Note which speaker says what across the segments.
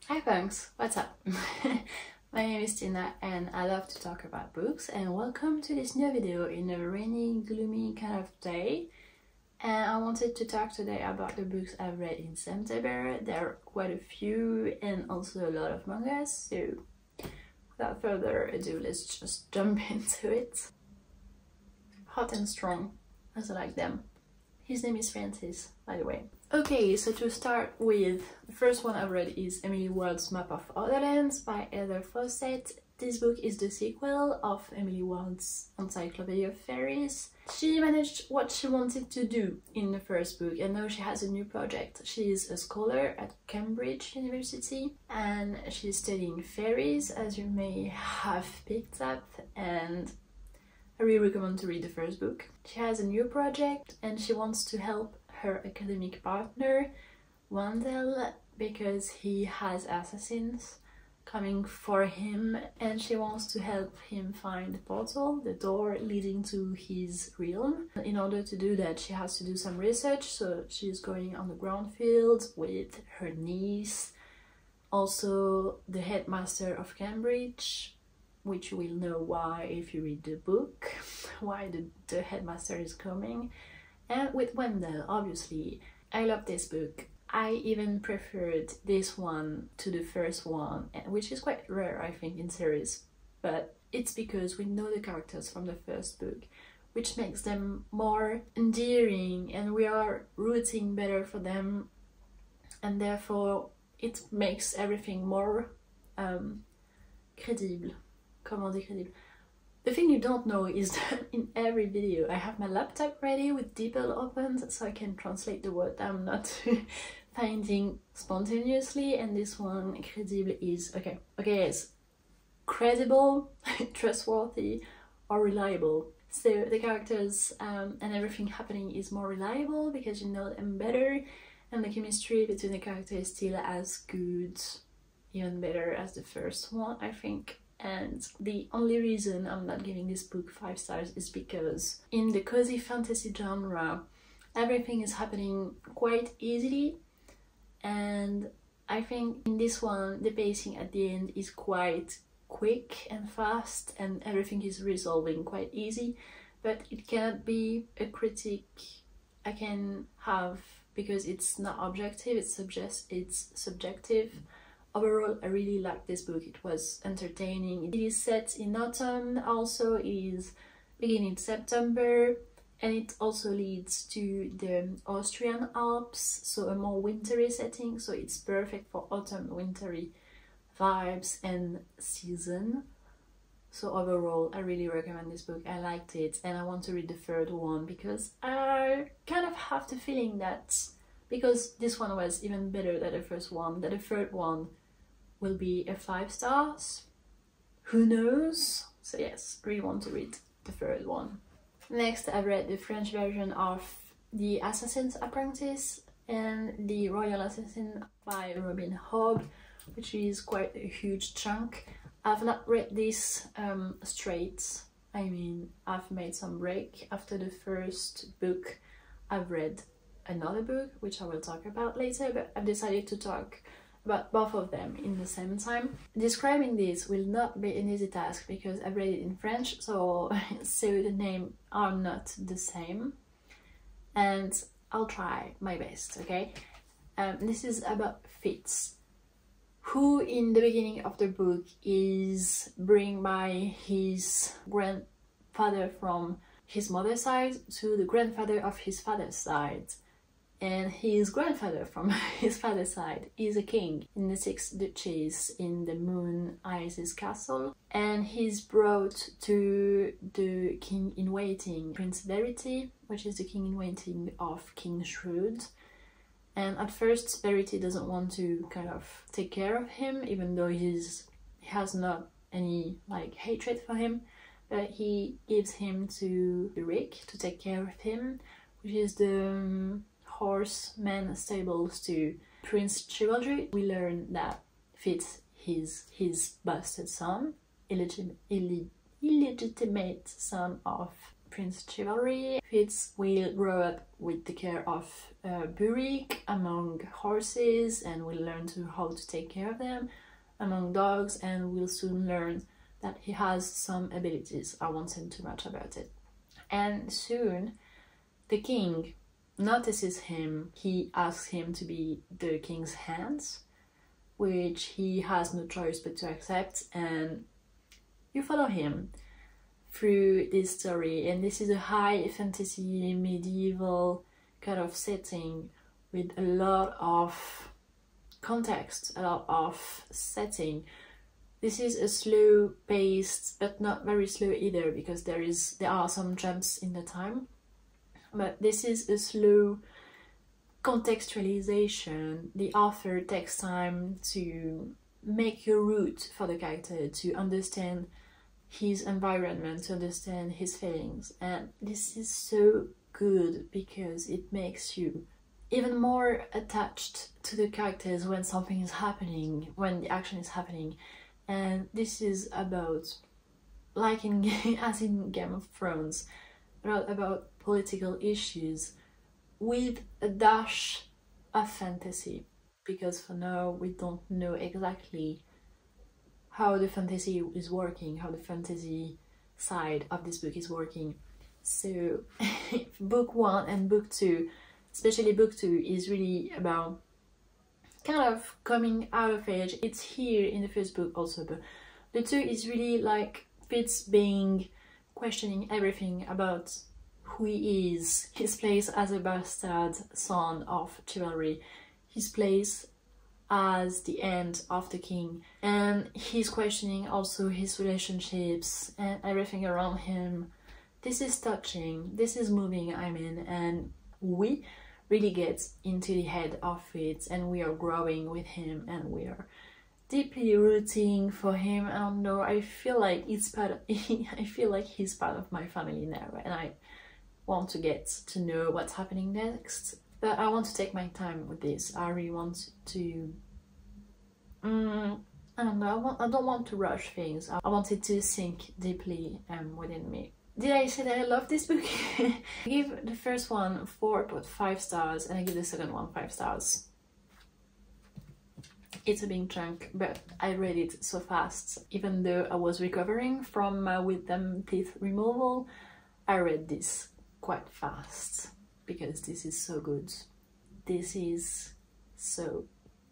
Speaker 1: Hi punks, what's up? My name is Tina and I love to talk about books, and welcome to this new video in a rainy, gloomy kind of day. And I wanted to talk today about the books I've read in September. There are quite a few and also a lot of mangas, so without further ado, let's just jump into it. Hot and strong, as I like them. His name is Francis, by the way. Okay, so to start with, the first one I've read is Emily Ward's Map of Otherlands by Heather Fawcett. This book is the sequel of Emily Ward's Encyclopedia of Fairies. She managed what she wanted to do in the first book, and now she has a new project. She is a scholar at Cambridge University and she's studying fairies, as you may have picked up, and I really recommend to read the first book. She has a new project and she wants to help her academic partner, Wendell, because he has assassins coming for him, and she wants to help him find the portal, the door leading to his realm. In order to do that, she has to do some research, so she's going on the ground field with her niece, also the headmaster of Cambridge, which you will know why if you read the book, why the headmaster is coming, and with Wendell, obviously. I love this book. I even preferred this one to the first one, which is quite rare, I think, in series, but it's because we know the characters from the first book, which makes them more endearing and we are rooting better for them, and therefore it makes everything more credible. Comment dire crédible? The thing you don't know is that in every video I have my laptop ready with DeepL opened so I can translate the word I'm not finding spontaneously, and this one, credible, is okay, yes, credible, trustworthy, or reliable. So the characters and everything happening is more reliable because you know them better, and the chemistry between the characters is still as good, even better, as the first one, I think. And the only reason I'm not giving this book 5 stars is because in the cozy fantasy genre everything is happening quite easily, and I think in this one the pacing at the end is quite quick and fast and everything is resolving quite easy, but it cannot be a critique I can have because it's not objective, it's subjective. Overall, I really liked this book. It was entertaining. It is set in autumn, also it is beginning in September, and it also leads to the Austrian Alps, so a more wintry setting, so it's perfect for autumn wintry vibes and season. So overall, I really recommend this book. I liked it and I want to read the third one because I kind of have the feeling that because this one was even better than the first one, that the third one will be a 5 stars. Who knows? So yes, really want to read the third one. Next, I've read the French version of The Assassin's Apprentice and The Royal Assassin by Robin Hobb, which is quite a huge chunk. I've not read this straight. I mean, I've made some break. After the first book, I've read another book, which I will talk about later, but I've decided to talk about both of them in the same time. Describing this will not be an easy task because I've read it in French, so the names are not the same, and I'll try my best, okay? This is about Fitz, who in the beginning of the book is brought by his grandfather from his mother's side to the grandfather of his father's side. And his grandfather from his father's side is a king in the 6 duchies in the Moon Isis castle, and he's brought to the king-in-waiting, Prince Verity, which is the king-in-waiting of King Shrewd. And at first Verity doesn't want to kind of take care of him, even though he has not any like hatred for him, but he gives him to Rick to take care of him, which is the horseman stables to Prince Chivalry. We learn that Fitz is his bastard son, illegitimate son of Prince Chivalry. Fitz will grow up with the care of Burik among horses and will learn how to take care of them, among dogs, and will soon learn that he has some abilities. I won't say too much about it. And soon the king notices him. He asks him to be the king's hands, which he has no choice but to accept, and you follow him through this story. And this is a high fantasy medieval kind of setting with a lot of context, a lot of setting. This is a slow paced, but not very slow either, because there are some jumps in the time, but this is a slow contextualization. The author takes time to make your route for the character, to understand his environment, to understand his feelings, and this is so good because it makes you even more attached to the characters when something is happening, when the action is happening. And this is about, like as in Game of Thrones, about political issues with a dash of fantasy, because for now we don't know exactly how the fantasy is working, how the fantasy side of this book is working. So book 1 and book 2, especially book 2, is really about kind of coming out of age. It's here in the first book also, but the 2 is really like Fitz being questioning everything about who he is, his place as a bastard son of chivalry, his place as the end of the king, and he's questioning also his relationships and everything around him. This is touching, this is moving, I mean, and we really get into the head of it, and we are growing with him, and we are deeply rooting for him. I don't know, I feel like it's part of, I feel like he's part of my family now, and I want to get to know what's happening next. But I want to take my time with this. I really want to I don't know, I don't want to rush things. I want it to sink deeply within me. Did I say that I love this book? I give the first one 4.5 stars and I give the second one 5 stars. It's a big chunk, but I read it so fast. Even though I was recovering from my wisdom teeth removal, I read this quite fast because this is so good. This is so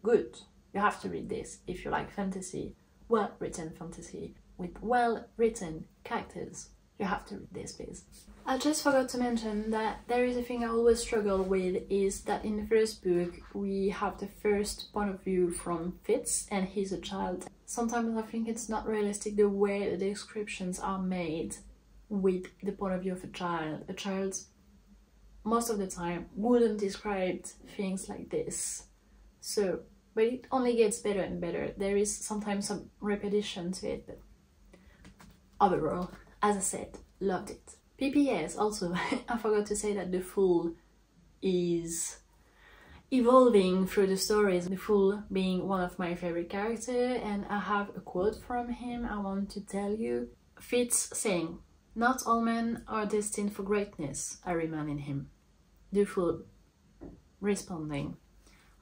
Speaker 1: good. You have to read this if you like fantasy, well-written fantasy with well-written characters. You have to read this, please. I just forgot to mention that there is a thing I always struggle with, is that in the first book we have the first point of view from Fitz, and he's a child. Sometimes I think it's not realistic the way the descriptions are made with the point of view of a child. A child most of the time wouldn't describe things like this. So, but it only gets better and better. There is sometimes some repetition to it, but overall, as I said, loved it. PPS also, I forgot to say that the Fool is evolving through the stories. The Fool being one of my favorite characters, and I have a quote from him I want to tell you. Fitz saying, "Not all men are destined for greatness," I remind him. The Fool responding,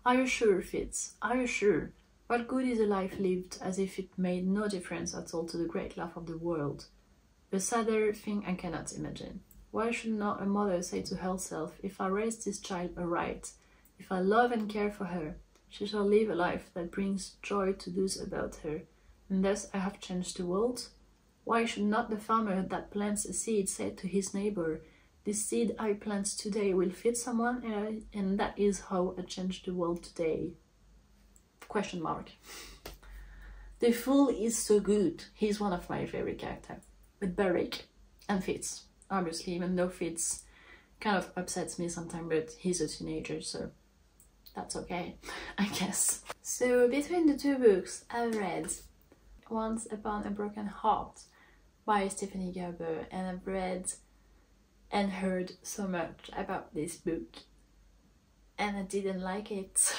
Speaker 1: "Are you sure, Fitz? Are you sure? What good is a life lived as if it made no difference at all to the great love of the world? A sadder thing I cannot imagine. Why should not a mother say to herself, if I raise this child aright, if I love and care for her, she shall live a life that brings joy to those about her, and thus I have changed the world? Why should not the farmer that plants a seed say to his neighbor, this seed I plant today will feed someone, and that is how I change the world today?" Question mark. The Fool is so good. He's one of my favorite characters. With Beric and Fitz, obviously, even though Fitz kind of upsets me sometimes, but he's a teenager, so that's okay, I guess. So between the two books, I've read Once Upon a Broken Heart by Stephanie Gerber, and I've read and heard so much about this book, and I didn't like it.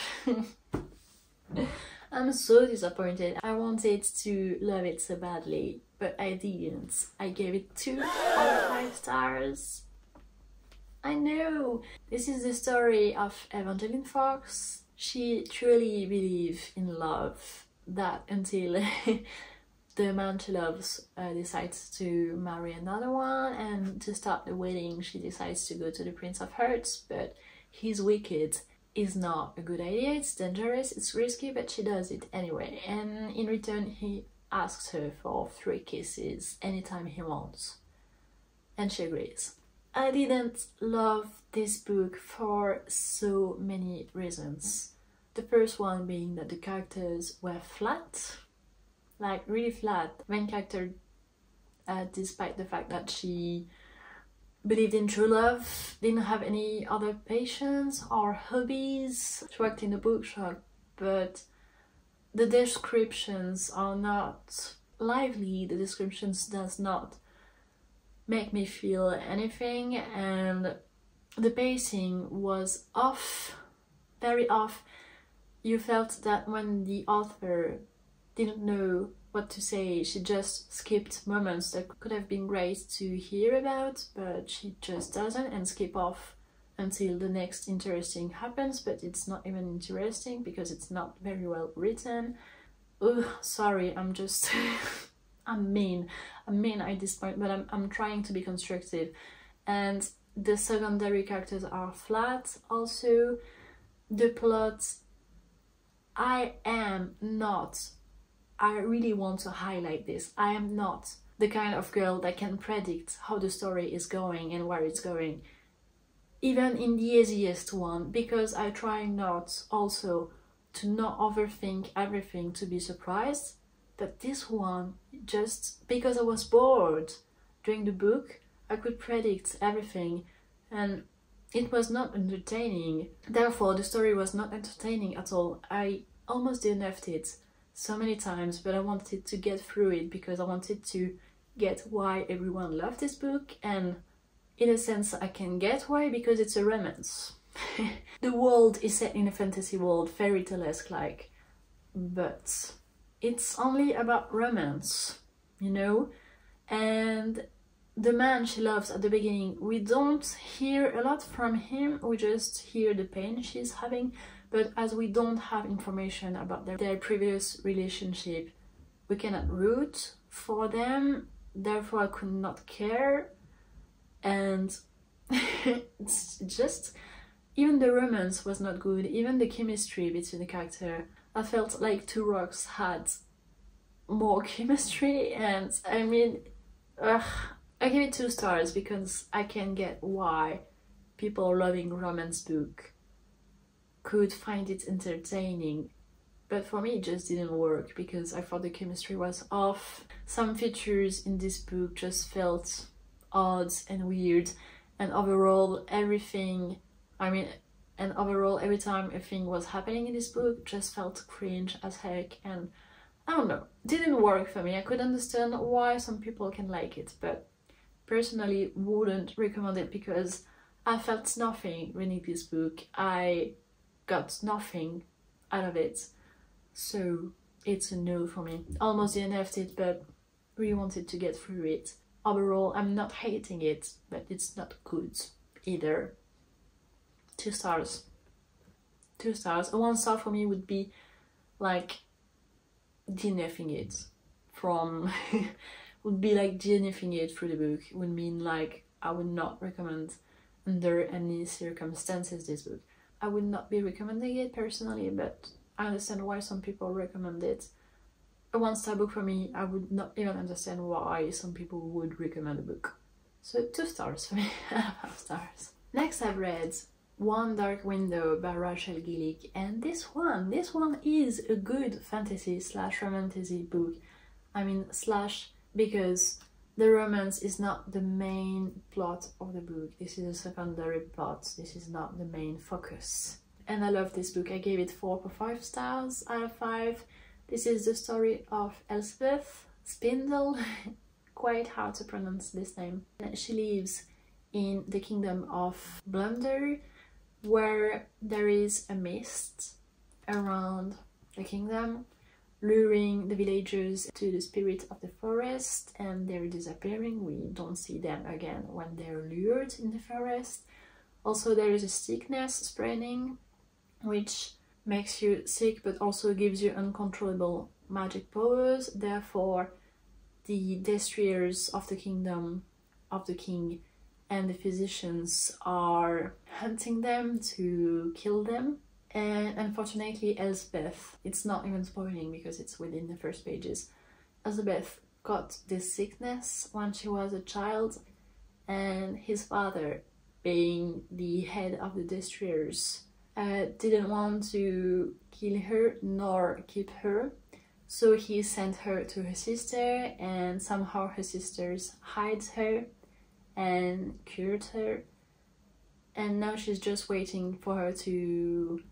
Speaker 1: I'm so disappointed. I wanted to love it so badly, but I didn't. I gave it 2 out of 5 stars. I know! This is the story of Evangeline Fox. She truly believes in love, that until the man she loves decides to marry another one, and to start the wedding she decides to go to the Prince of Hearts, but he's wicked. Is not a good idea, it's dangerous, it's risky, but she does it anyway, and in return he asks her for 3 kisses anytime he wants, and she agrees. I didn't love this book for so many reasons. The first one being that the characters were flat, like really flat. Main character, despite the fact that she believed in true love, didn't have any other passions or hobbies. She worked in a bookshop, but the descriptions are not lively. The descriptions does not make me feel anything, and the pacing was off, very off. You felt that when the author didn't know what to say, she just skipped moments that could have been great to hear about, but she just doesn't, and skip off until the next interesting happens, but it's not even interesting because it's not very well written. Ugh, sorry, I'm just I'm mean at this point, but I'm trying to be constructive. And the secondary characters are flat also. The plot, I really want to highlight this. I am not the kind of girl that can predict how the story is going and where it's going. Even in the easiest one, because I try not also to not overthink everything to be surprised. But this one, just because I was bored during the book, I could predict everything, and it was not entertaining. Therefore, the story was not entertaining at all. I almost DNF'd it so many times, but I wanted to get through it because I wanted to get why everyone loved this book, and in a sense I can get why, because it's a romance. The world is set in a fantasy world, fairy tale-esque like, but it's only about romance, you know? And the man she loves at the beginning, we don't hear a lot from him, we just hear the pain she's having. But as we don't have information about their previous relationship, we cannot root for them, therefore I could not care. And it's just, even the romance was not good, even the chemistry between the character. I felt like Two Rocks had more chemistry, and I mean, I give it 2 stars because I can get why people loving romance book could find it entertaining, but for me it just didn't work because I thought the chemistry was off. Some features in this book just felt odd and weird, and overall everything, every time a thing was happening in this book just felt cringe as heck, and I don't know, didn't work for me. I could understand why some people can like it, but personally wouldn't recommend it because I felt nothing reading this book. I got nothing out of it, so it's a no for me. Almost DNF'd it, but really wanted to get through it. Overall, I'm not hating it, but it's not good either. 2 stars. 2 stars. A 1 star for me would be like DNFing it from would be like DNFing it through the book. It would mean like I would not recommend under any circumstances this book. I would not be recommending it personally, but I understand why some people recommend it. A 1 star book for me, I would not even understand why some people would recommend a book. So 2 stars for me, 5 stars. Next I've read One Dark Window by Rachel Gillick, and this one is a good fantasy slash romantasy book. I mean slash because the romance is not the main plot of the book. This is a secondary plot. This is not the main focus. And I love this book. I gave it 4.5 stars out of 5. This is the story of Elspeth Spindle. Quite hard to pronounce this name. She lives in the kingdom of Blunder, where there is a mist around the kingdom, luring the villagers to the spirit of the forest, and they're disappearing. We don't see them again when they're lured in the forest. Also, there is a sickness spreading, which makes you sick but also gives you uncontrollable magic powers. Therefore, the destroyers of the kingdom of the king and the physicians are hunting them to kill them. And unfortunately, Elspeth, it's not even spoiling because it's within the first pages, Elspeth got this sickness when she was a child, and his father, being the head of the destroyers, didn't want to kill her nor keep her, so he sent her to her sister, and somehow her sisters hides her and cured her, and now she's just waiting for her to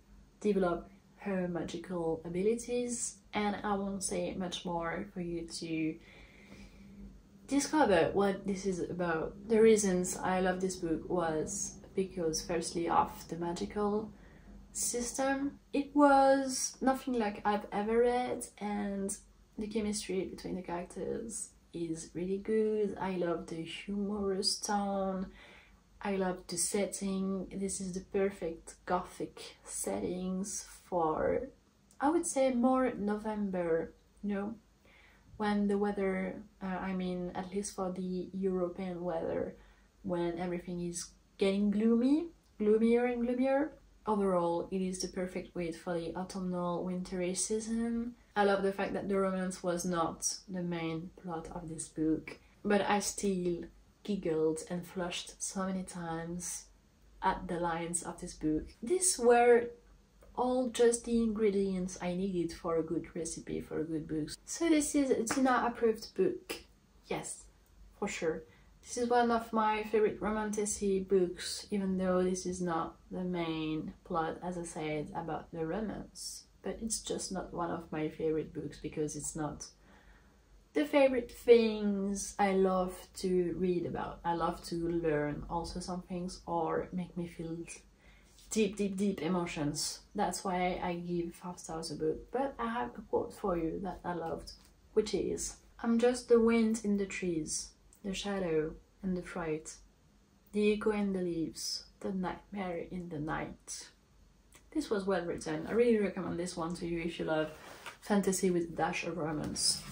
Speaker 1: develop her magical abilities. And I won't say much more for you to discover what this is about. The reasons I love this book was because firstly of the magical system. It was nothing like I've ever read, and the chemistry between the characters is really good. I love the humorous tone, I love the setting. This is the perfect gothic settings for, I would say, more November, you know, when the weather, I mean at least for the European weather, when everything is getting gloomier and gloomier. Overall, it is the perfect weight for the autumnal wintry season. I love the fact that the romance was not the main plot of this book, but I still giggled and flushed so many times at the lines of this book. These were all just the ingredients I needed for a good recipe, for a good book. So this is a Tina approved book. Yes, for sure. This is one of my favorite romantasy books, even though this is not the main plot, as I said, about the romance. But it's just not one of my favorite books because it's not the favorite things I love to read about. I love to learn also some things or make me feel deep emotions. That's why I give 5 stars a book. But I have a quote for you that I loved, which is, "I'm just the wind in the trees, the shadow and the fright, the echo in the leaves, the nightmare in the night." This was well written. I really recommend this one to you if you love fantasy with a dash of romance.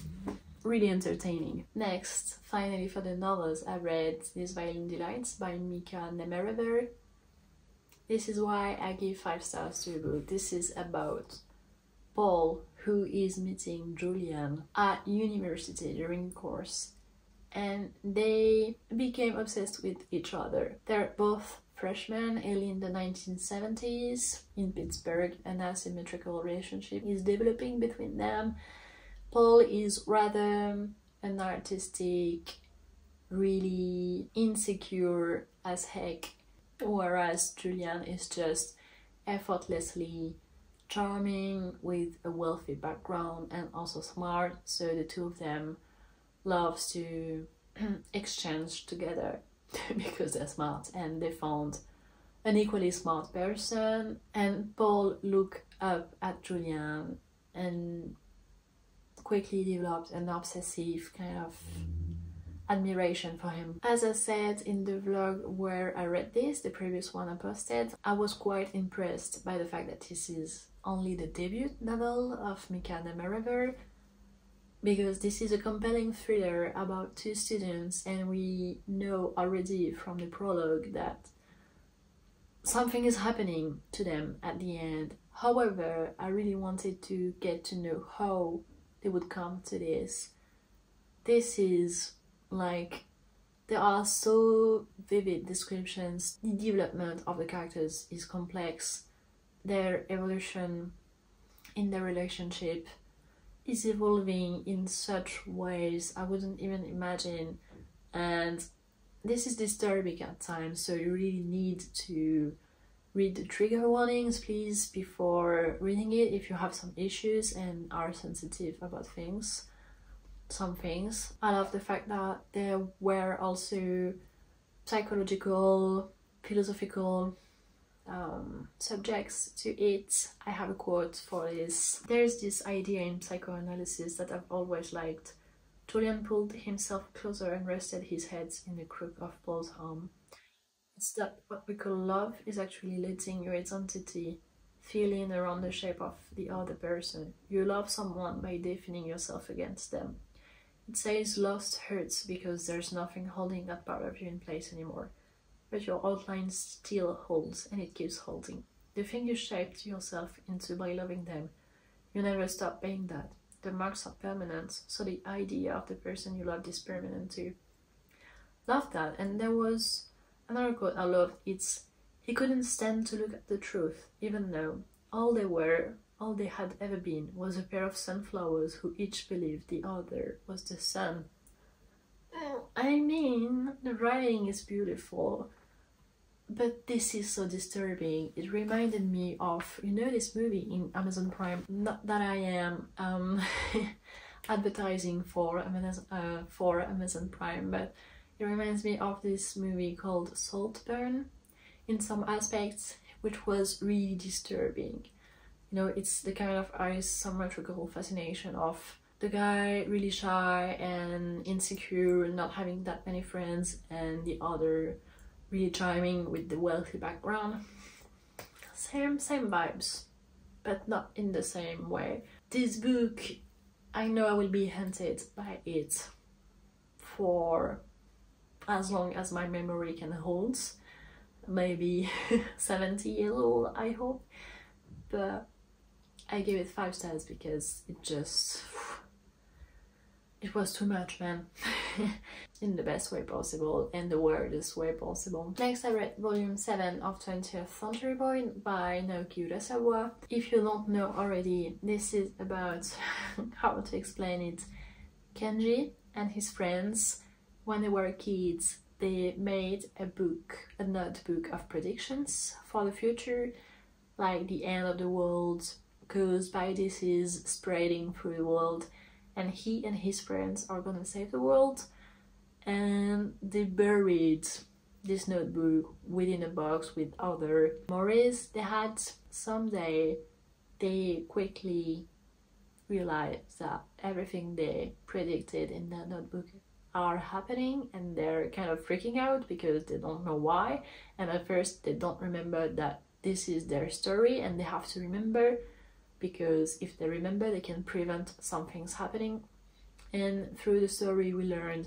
Speaker 1: Really entertaining. Next, finally for the novels, I read These Violin Delights by Mika Nemerever. This is why I give 5 stars to the book. This is about Paul, who is meeting Julian at university during a course, and they became obsessed with each other. They're both freshmen in the 1970s in Pittsburgh. An asymmetrical relationship is developing between them. Paul is rather an artistic, really insecure as heck, whereas Julian is just effortlessly charming with a wealthy background and also smart, so the two of them loves to exchange together because they're smart and they found an equally smart person, and Paul looked up at Julian and quickly developed an obsessive kind of admiration for him. As I said in the vlog where I read this, the previous one I posted, I was quite impressed by the fact that this is only the debut novel of Mika Nemerever, because this is a compelling thriller about 2 students, and we know already from the prologue that something is happening to them at the end. However, I really wanted to get to know how they would come to this. This is like, there are so vivid descriptions. The development of the characters is complex. Their evolution in their relationship is evolving in such ways I wouldn't even imagine, and this is disturbing at times, so you really need to read the trigger warnings, please, before reading it if you have some issues and are sensitive about things. Some things. I love the fact that there were also psychological, philosophical subjects to it. I have a quote for this. There's this idea in psychoanalysis that I've always liked. Julian pulled himself closer and rested his head in the crook of Paul's arm. It's that what we call love is actually letting your identity fill in around the shape of the other person. You love someone by defining yourself against them. It says lost hurts because there's nothing holding that part of you in place anymore. But your outline still holds, and it keeps holding. The thing you shaped yourself into by loving them, you never stop being that. The marks are permanent, so the idea of the person you loved is permanent too. Love that. And there was another quote I loved. It's, he couldn't stand to look at the truth, even though all they had ever been was a pair of sunflowers who each believed the other was the sun. I mean, the writing is beautiful, but this is so disturbing. It reminded me of, you know, this movie in Amazon Prime. Not that I am advertising for Amazon Prime, but it reminds me of this movie called Saltburn in some aspects, which was really disturbing. You know, it's the kind of asymmetrical fascination of the guy really shy and insecure, not having that many friends, and the other really charming with the wealthy background. Same vibes, but not in the same way. This book, I know I will be haunted by it for as long as my memory can hold. Maybe 70 years old, I hope. But I gave it 5 stars because it was too much, man. In the best way possible and the weirdest way possible. Next, I read volume 7 of 20th Century Boy by Naoki Urasawa. If you don't know already, this is about how to explain it. Kenji and his friends, when they were kids, they made a notebook of predictions for the future, like the end of the world caused by disease spreading through the world, and he and his friends are gonna save the world. And they buried this notebook within a box with other memories they had. Someday they quickly realized that everything they predicted in that notebook are happening, and they're kind of freaking out because they don't know why, and at first they don't remember that this is their story, and they have to remember, because if they remember they can prevent some things happening. And through the story we learned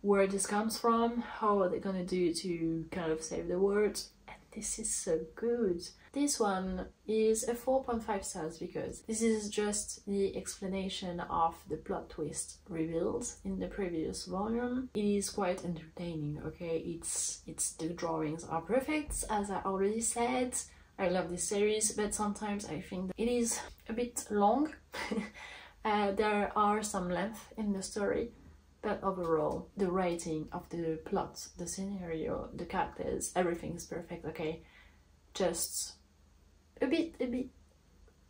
Speaker 1: where this comes from, how are they gonna do to kind of save the world, and this is so good. This one is a 4.5 stars because this is just the explanation of the plot twist revealed in the previous volume. It is quite entertaining, okay? It's the drawings are perfect, as I already said. I love this series, but sometimes I think that it is a bit long. There are some length in the story, but overall the writing of the plot, the scenario, the characters, everything is perfect, okay? Just a bit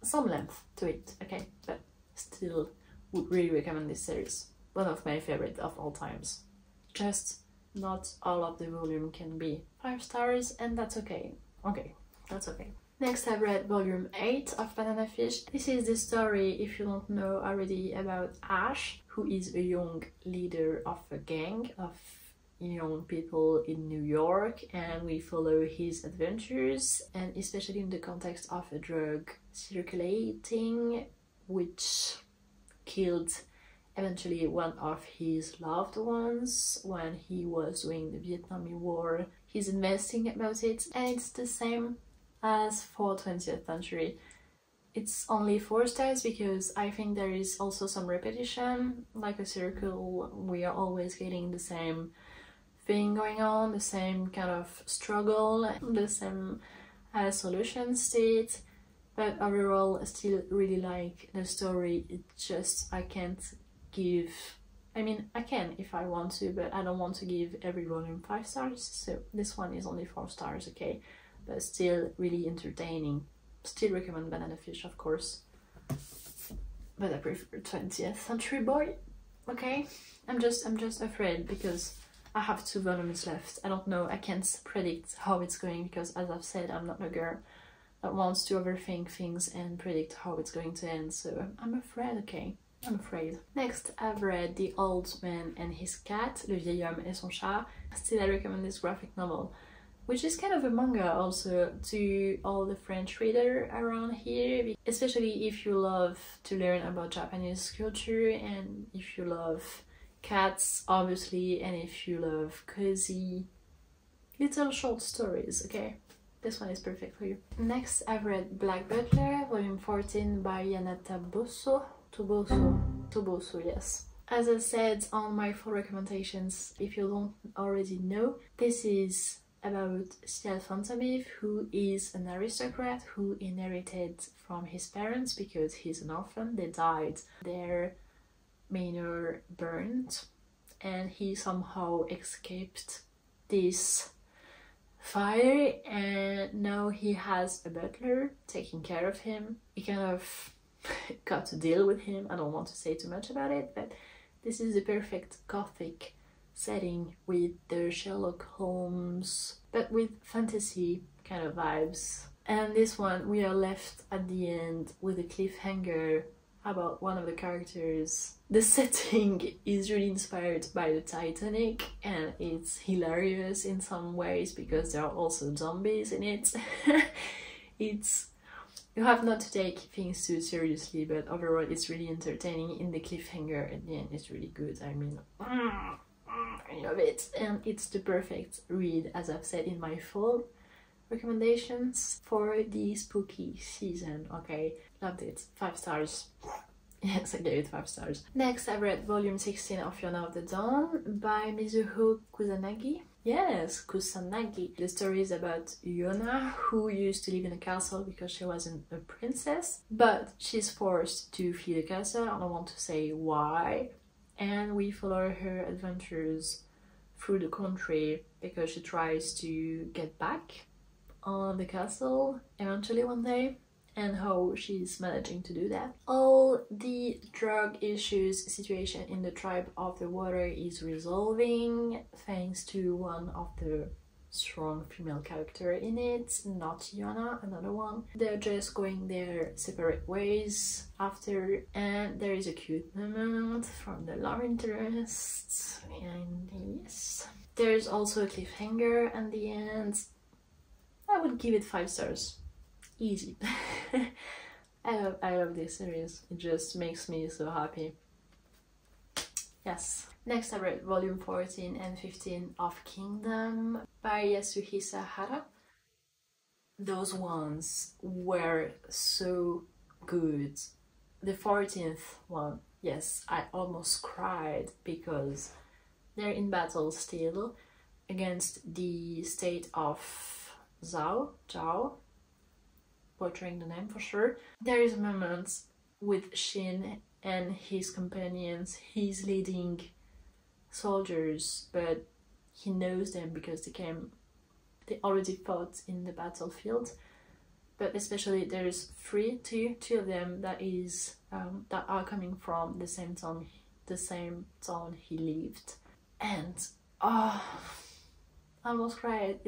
Speaker 1: some length to it, okay? But still would really recommend this series. One of my favorite of all times. Just not all of the volume can be 5 stars, and that's okay. That's okay. Next, I've read volume 8 of Banana Fish. This is the story, if you don't know already, about Ash, who is a young leader of a gang of young people in New York, and we follow his adventures, and especially in the context of a drug circulating which killed eventually one of his loved ones when he was doing the Vietnam War. He's investing about it, and it's the same as for 20th Century. It's only 4 stars because I think there is also some repetition, like a circle. We are always getting the same thing going on, the same kind of struggle, the same solutions to it. But overall, I still really like the story. It just, I can't give, I mean, I can if I want to, but I don't want to give every volume 5 stars, so this one is only 4 stars, okay? But still really entertaining. Still recommend Banana Fish, of course, but I prefer 20th Century Boy, okay? I'm just afraid because I have 2 volumes left. I don't know, I can't predict how it's going because, as I've said, I'm not a girl that wants to overthink things and predict how it's going to end, so I'm afraid, okay? I'm afraid. Next, I've read The Old Man and His Cat, Le Vieil Homme et Son Chat. Still, I recommend this graphic novel, which is kind of a manga also to all the French readers around here, especially if you love to learn about Japanese culture and if you love cats, obviously, and if you love cozy little short stories, okay? This one is perfect for you. Next, I've read Black Butler, volume 14 by Yanata Toboso, yes. As I said on my full recommendations, if you don't already know, this is about Ciel Fontavive, who is an aristocrat who inherited from his parents because he's an orphan. They died, their manor burned, and he somehow escaped this fire, and now he has a butler taking care of him. He kind of got to deal with him. I don't want to say too much about it, but this is the perfect gothic setting with the Sherlock Holmes, but with fantasy kind of vibes. And this one, we are left at the end with a cliffhanger about one of the characters. The setting is really inspired by the Titanic, and it's hilarious in some ways because there are also zombies in it. You have not to take things too seriously, but overall it's really entertaining. In the cliffhanger at the end, it's really good. I mean, I love it, and it's the perfect read, as I've said in my full recommendations for the spooky season. Okay, loved it. 5 stars. Yes, I gave it 5 stars. Next, I read volume 16 of Yona of the Dawn by Mizuho Kusanagi. Yes, Kusanagi. The story is about Yona, who used to live in a castle because she wasn't a princess, but she's forced to flee the castle. I don't want to say why. And we follow her adventures through the country because she tries to get back on the castle eventually one day, and how she's managing to do that. All the drug issues situation in the tribe of the water is resolving thanks to one of the strong female character in it, not Yona, another one. They're just going their separate ways after, and there is a cute moment from the love interest, and yes. There's also a cliffhanger at the end. I would give it 5 stars. Easy. I love this series. It just makes me so happy. Yes. Next, I read volume 14 and 15 of Kingdom by Yasuhisa Hara. Those ones were so good. The 14th one, yes, I almost cried because they're in battle still against the state of Zhao, butchering the name for sure. There is a moment with Shin and his companions. He's leading soldiers, but he knows them because they already fought in the battlefield. But especially there's two of them that are coming from the same town he lived, and I almost cried.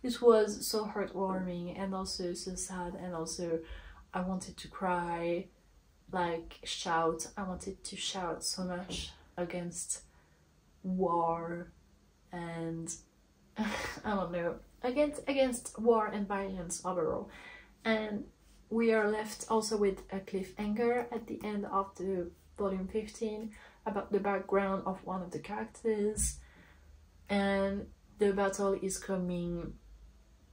Speaker 1: This was so heartwarming and also so sad, and also I wanted to cry, like shout. I wanted to shout so much against war and I don't know, against war and violence overall. And we are left also with a cliffhanger at the end of the volume 15 about the background of one of the characters, and the battle is coming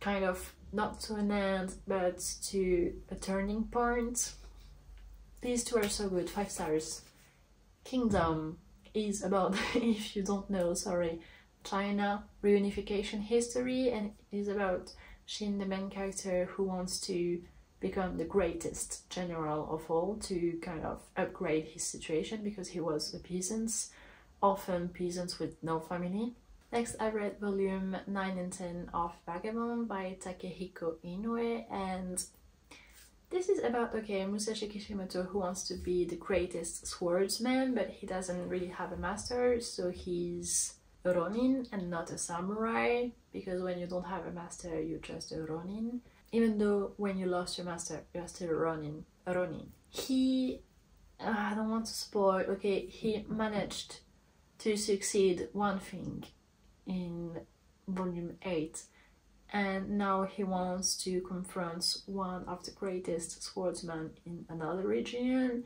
Speaker 1: kind of not to an end but to a turning point. These two are so good. 5 stars. Kingdom is about, if you don't know, sorry, China reunification history, and it is about Shin, the main character, who wants to become the greatest general of all, to kind of upgrade his situation because he was a peasant, often peasants with no family. Next, I read volume 9 and 10 of Vagabond by Takehiko Inoue, and this is about, okay, Musashi Kishimoto, who wants to be the greatest swordsman, but he doesn't really have a master, so he's a ronin and not a samurai, because when you don't have a master, you're just a ronin. Even though when you lost your master, you're still a ronin. He, I don't want to spoil, okay, he managed to succeed one thing in volume 8, and now he wants to confront one of the greatest swordsmen in another region,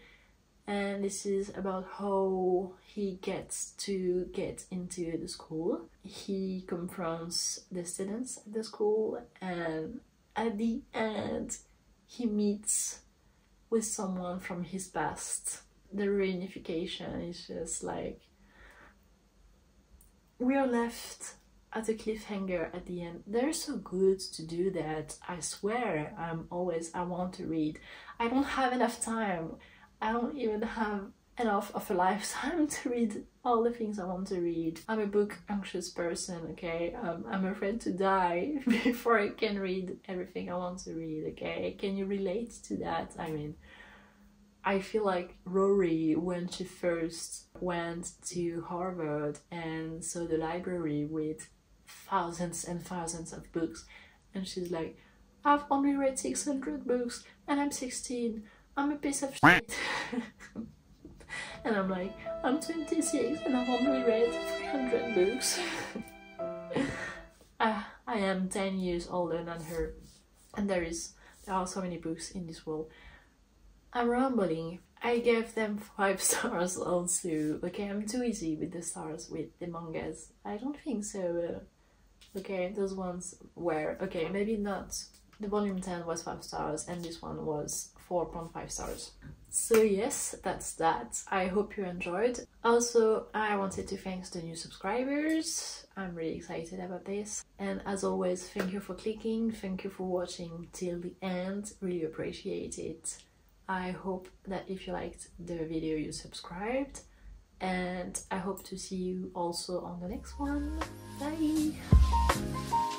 Speaker 1: and this is about how he gets to get into the school. He confronts the students at the school, and at the end he meets with someone from his past. The reunification is just like, we are left at a cliffhanger at the end. They're so good to do that. I swear, I want to read. I don't have enough time. I don't even have enough of a lifetime to read all the things I want to read. I'm a book anxious person, okay? I'm afraid to die before I can read everything I want to read, okay? Can you relate to that? I mean, I feel like Rory when she first went to Harvard and saw the library with thousands and thousands of books, and she's like, I've only read 600 books and I'm 16. I'm a piece of shit. And I'm like, I'm 26 and I've only read 300 books. I am 10 years older than her, and there are so many books in this world. I'm rambling. I gave them 5 stars also. Okay, I'm too easy with the stars with the mangas. I don't think so. Okay, those ones were, okay, maybe not. The volume 10 was 5 stars and this one was 4.5 stars. So yes, that's that. I hope you enjoyed. Also, I wanted to thank the new subscribers. I'm really excited about this. And as always, thank you for clicking. Thank you for watching till the end. Really appreciate it. I hope that if you liked the video, you subscribed. And I hope to see you also on the next one. Bye!